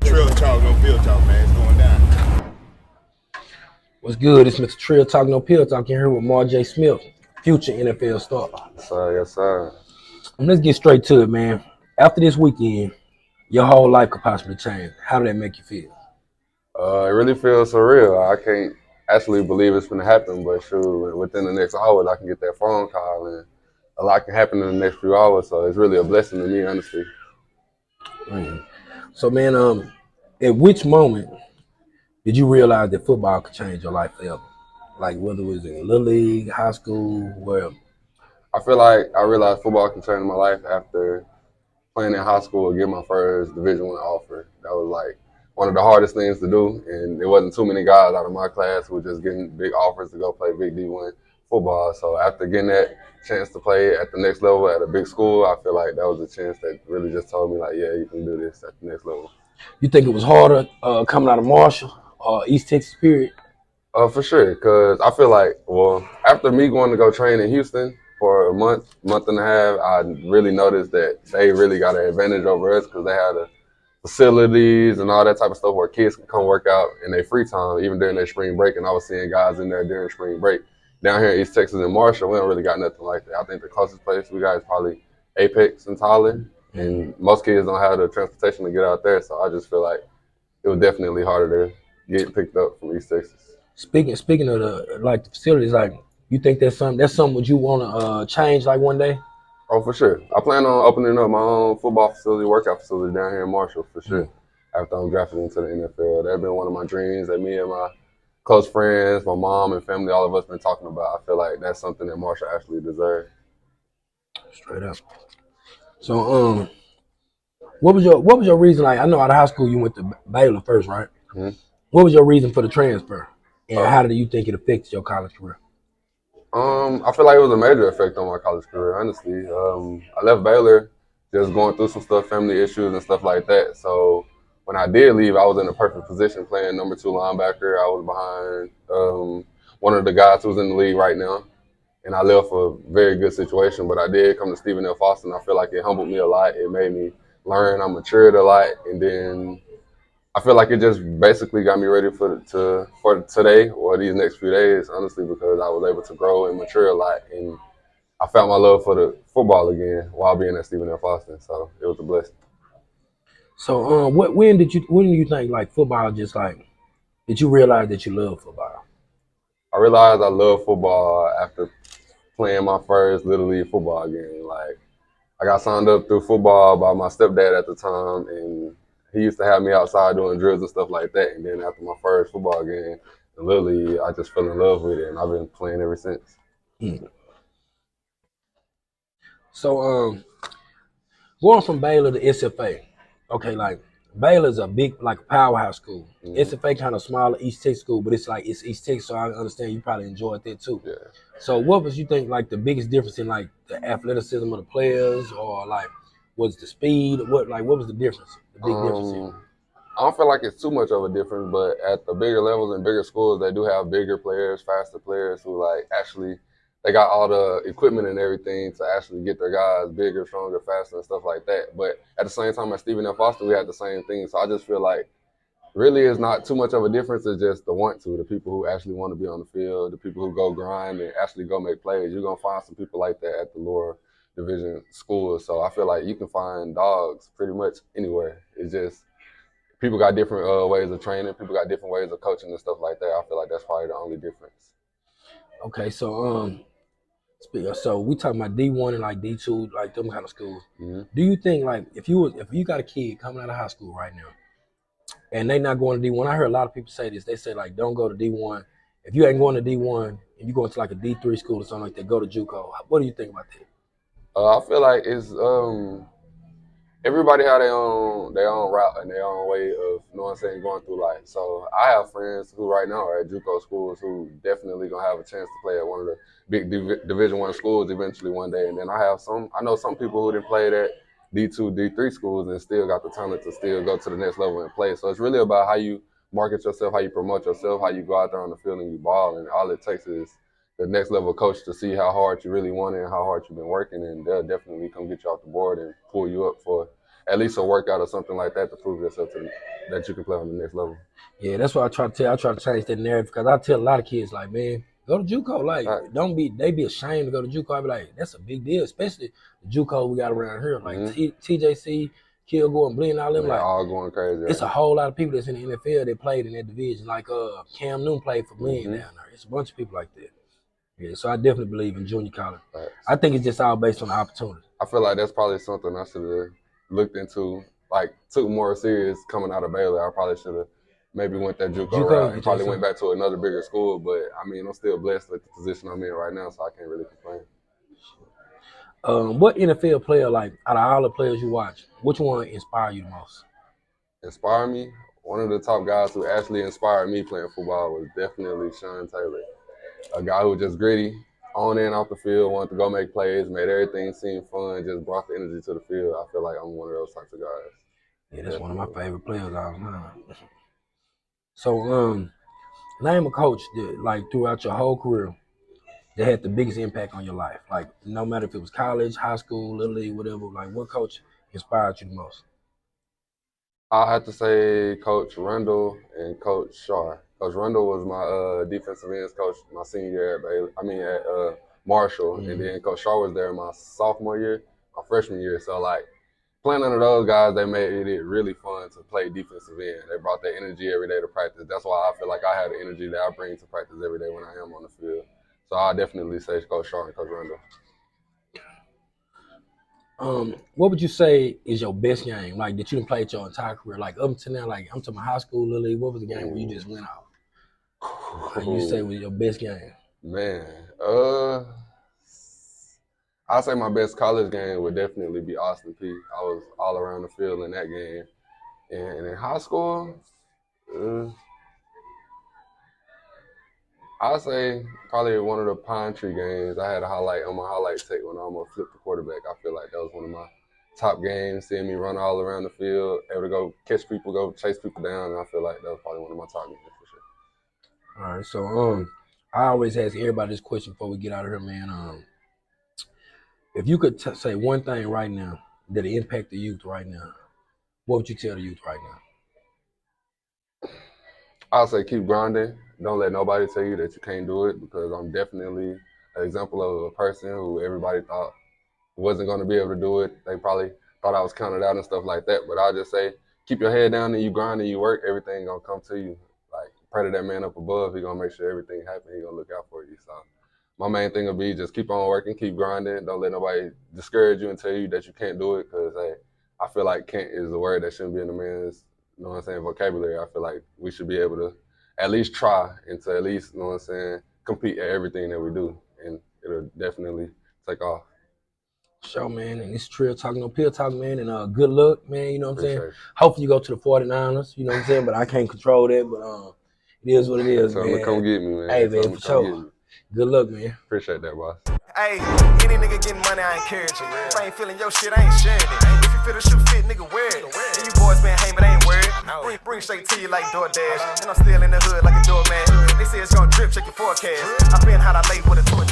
Trill talk, no field talk, man. It's going down. What's good? It's Mr. Trill Talk No Pill Talk here with Marje Smith, future NFL star. Yes, sir. Yes, sir. And let's get straight to it, man. After this weekend, your whole life could possibly change. How did that make you feel? It really feels surreal. I can't actually believe it's going to happen, but sure, within the next hours, I can get that phone call, and a lot can happen in the next few hours. So it's really a blessing to me, honestly. So, man, at which moment did you realize that football could change your life forever? Like whether it was in little league, high school, wherever. I feel like I realized football can change my life after playing in high school and getting my first Division I offer. That was like one of the hardest things to do, and there wasn't too many guys out of my class who were just getting big offers to go play big D1 football. So after getting that chance to play at the next level at a big school, I feel like that was a chance that really just told me like, yeah, you can do this at the next level. You think it was harder coming out of Marshall or East Texas period? For sure, because I feel like, well, after me going to go train in Houston for a month and a half, I really noticed that they really got an advantage over us because they had the facilities and all that type of stuff where kids can come work out in their free time, even during their spring break. And I was seeing guys in there during spring break. Down here in East Texas and Marshall, we don't really got nothing like that. I think the closest place we got is probably Apex and Tyler, and most kids don't have the transportation to get out there. So I just feel like it was definitely harder to get picked up from East Texas. Speaking of the facilities, like you think that's something would you want to change like one day? Oh, for sure. I plan on opening up my own football facility, workout facility down here in Marshall, for sure. After I'm drafted into the NFL, that's been one of my dreams that me and my close friends, my mom and family, all of us been talking about. I feel like that's something that Marshall actually deserves. Straight up. So what was your reason? Like I know out of high school you went to Baylor first, right? Mm-hmm. What was your reason for the transfer, and Uh, how did you think it affected your college career? I feel like it was a major effect on my college career, honestly. I left Baylor just going through some stuff, family issues and stuff like that. So when I did leave, I was in a perfect position playing number 2 linebacker. I was behind one of the guys who's in the league right now. And I left for a very good situation, but I did come to Stephen F. Austin. I feel like it humbled me a lot. It made me learn. I matured a lot, and then I feel like it just basically got me ready for today or these next few days, honestly, because I was able to grow and mature a lot, and I found my love for the football again while being at Stephen F. Austin. So it was a blessing. So when do you think like football just like did you realize that you love football? I realized I love football after playing my first Little League football game. Like I got signed up through football by my stepdad at the time, and he used to have me outside doing drills and stuff like that. And then after my first football game, literally, I just fell in love with it, and I've been playing ever since. Hmm. So going from Baylor to SFA, okay, like Baylor's a big like powerhouse school. Mm-hmm. SFA kind of smaller East Texas school, but it's East Texas, so I understand you probably enjoyed that too. Yeah. So what was you think like the biggest difference in like the athleticism of the players, or like was the speed? What was the difference? The big difference here. I don't feel like it's too much of a difference, but at the bigger levels and bigger schools, they do have bigger players, faster players who like actually they got all the equipment and everything to actually get their guys bigger, stronger, faster, and stuff like that. But at the same time, at Stephen F. Austin, we had the same thing. So I just feel like really it's not too much of a difference. It's just the want to, the people who actually want to be on the field, the people who go grind and actually go make plays. You're gonna find some people like that at the lower division schools. So I feel like you can find dogs pretty much anywhere. It's just people got different ways of training. People got different ways of coaching and stuff like that. I feel like that's probably the only difference. Okay, so we talking about D1 and like D2, like them kind of schools. Mm-hmm. Do you think like if you got a kid coming out of high school right now and they not going to D1, I heard a lot of people say this. They say like don't go to D1. If you ain't going to D1 and you going to like a D3 school or something like that, go to JUCO. What do you think about that? I feel like it's everybody have their own route and their own way of, you know what I'm saying, going through life. So I have friends who right now are at JUCO schools who definitely gonna have a chance to play at one of the big Division I schools eventually one day. And then I know some people who didn't play at D2, D3 schools and still got the talent to still go to the next level and play. So it's really about how you market yourself, how you promote yourself, how you go out there on the field and you ball. And all it takes is the next level coach to see how hard you really want it and how hard you've been working, and they'll definitely come get you off the board and pull you up for at least a workout or something like that to prove yourself that you can play on the next level. Yeah, that's what I try to tell. I try to change that narrative because I tell a lot of kids like, man, go to JUCO. Like, they be ashamed to go to JUCO. I be like, that's a big deal, especially the JUCO we got around here. Like TJC, Kilgore, and Blinn, all them. Like, all going crazy. It's a whole lot of people that's in the NFL that played in that division. Like Cam Newton played for Blinn down there. It's a bunch of people like that. Yeah, so I definitely believe in junior college. Right. I think it's just all based on the opportunity. I feel like that's probably something I should have looked into, like took more serious coming out of Baylor. I probably should have maybe went that JUCO route and probably went back to another bigger school. But I mean, I'm still blessed with the position I'm in right now, so I can't really complain. What NFL player, like out of all the players you watch, which one inspired you the most? Inspire me? One of the top guys who actually inspired me playing football was definitely Sean Taylor. A guy who was just gritty, on and off the field, wanted to go make plays, made everything seem fun, just brought the energy to the field. I feel like I'm one of those types of guys. Yeah, that's one of my favorite players all the time. So, name a coach that, like, throughout your whole career that had the biggest impact on your life. Like, no matter if it was college, high school, little league, whatever, like, what coach inspired you the most? I have to say Coach Rundle and Coach Shaw. Coach Rundle was my defensive ends coach my senior year at Baylor. I mean at Marshall, and then Coach Shaw was there my sophomore year, my freshman year. So like playing under those guys, they made it really fun to play defensive end. They brought that energy every day to practice. That's why I feel like I had the energy that I bring to practice every day when I am on the field. So I definitely say Coach Shaw and Coach Rundle. What would you say is your best game, like that you done played your entire career? Like up to now, like I'm talking high school, little league, what was the game where you just went off? Like you say was your best game? Man, I'd say my best college game would definitely be Austin Peay. I was all around the field in that game. And in high school, I'd say probably one of the Pine Tree games. I had a highlight on my highlight tape when I almost flipped the quarterback. I feel like that was one of my top games, seeing me run all around the field, able to go catch people, go chase people down, and I feel like that was probably one of my top games for sure. All right, so I always ask everybody this question before we get out of here, man. If you could say one thing right now that impact the youth right now, what would you tell the youth right now? I'll say keep grinding. Don't let nobody tell you that you can't do it, because I'm definitely an example of a person who everybody thought wasn't going to be able to do it. They probably thought I was counted out and stuff like that. But I'll just say keep your head down and you grind and you work. Everything going to come to you. Like pray to that man up above. He's going to make sure everything happens. He's going to look out for you. So my main thing will be just keep on working, keep grinding. Don't let nobody discourage you and tell you that you can't do it, because hey, I feel like can't is a word that shouldn't be in a man's, you know what I'm saying, vocabulary. I feel like we should be able to at least try and to at least, you know what I'm saying, compete at everything that we do, and it'll definitely take off. Sure, man, and it's Trill Talk, no pill talk, man, and good luck, man, you know what I'm saying? Hopefully you go to the 49ers, you know what I'm saying, but I can't control that, but it is what it is, man. Come get me, man. Hey, man, for sure. Good luck, man. Appreciate that, boss. Hey, any nigga getting money, I encourage it. If I ain't feeling your shit, I ain't sharing it. If you feel the shoe fit, nigga, wear it. And you boys been hanging, but I ain't worried. Bring straight to you like DoorDash. And I'm still in the hood like a doorman. They say it's gonna drip, check your forecast. I been how I lay with a torch.